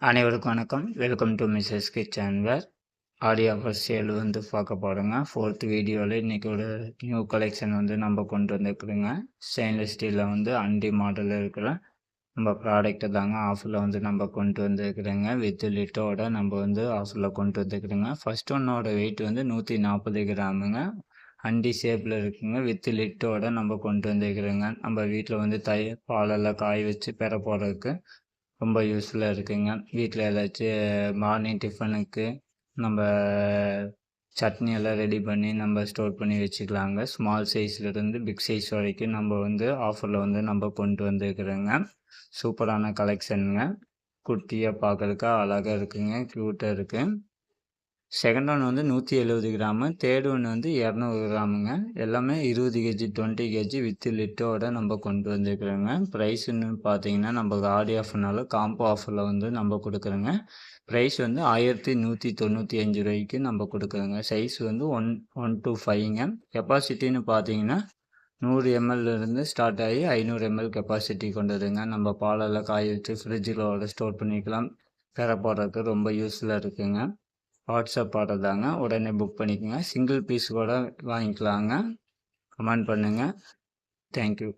அனைவருக்கும் வணக்கம். Welcome to Mrs kitchen where. Aadi offer sale பார்க்க போகிறோங்க. 4th வீடியோவில் இன்றைக்கி ஒரு நியூ கலெக்ஷன் நம்ம கொண்டு வந்துருக்குறோங்க. ஸ்டெயின்லெஸ் ஸ்டீலில் அண்டி மாடலில் இருக்கிற நம்ம ப்ராடக்ட்டை தாங்க ஆஃபரில் நம்ம கொண்டு வந்துருக்குறோங்க. வித் லிட்டோட நம்ம ஆஃபரில் கொண்டு வந்துருக்குறோங்க. ஃபஸ்ட் ஒன்னோட வெயிட் 140 கிராமுங்க. அண்டி ஷேப்பில் இருக்குங்க. வித் லிட்டோட நம்ம கொண்டு வந்துருக்குறோங்க. நம்ம வீட்டில் பாலெல்லாம் காய வச்சு பெற போகிறதுக்கு ரொம்ப யூஸ்ஃபுல்லாக இருக்குங்க. வீட்டில் ஏதாச்சும் மார்னிங் டிஃபனுக்கு நம்ம சட்னி எல்லாம் ரெடி பண்ணி நம்ம ஸ்டோர் பண்ணி வச்சுக்கலாங்க. ஸ்மால் சைஸ்லேருந்து பிக் சைஸ் வரைக்கும் நம்ம ஆஃபரில் நம்ம கொண்டு வந்துருக்குறோங்க. சூப்பரான கலெக்ஷனுங்க. குட்டியாக பார்க்குறதுக்கு அழகாக இருக்குங்க. க்யூட்டாக இருக்குது. Second one 170 gram, third one 200 கிராமுங்க. எல்லாமே 20 கேஜி 20 கேஜி வித் லிட்டோட நம்ம கொண்டு வந்துருக்குறோங்க. ப்ரைஸுன்னு பார்த்தீங்கன்னா நம்ம ஆடி ஆஃபர்னால காம்போ ஆஃபரில் நம்ம கொடுக்குறோங்க. ப்ரைஸ் 1195 ரூபாய்க்கு நம்ம கொடுக்குறோங்க. Size 1 to 5ங்க. கெப்பாசிட்டின்னு பார்த்தீங்கன்னா 100 ml ஸ்டார்ட் ஆகி 500 ml கெப்பாசிட்டி கொண்டதுங்க. நம்ம பாலெல்லாம் காய வச்சு ஃப்ரிட்ஜில் ஸ்டோர் பண்ணிக்கலாம். பெற போடுறதுக்கு ரொம்ப யூஸ்ஃபுல்லாக இருக்குங்க. வாட்ஸ்அப் ஆர்டர் தாங்க. உடனே புக் பண்ணிக்கோங்க. சிங்கிள் பீஸ் கூட வாங்கிக்கலாங்க. கமெண்ட் பண்ணுங்கள். தேங்க்யூ.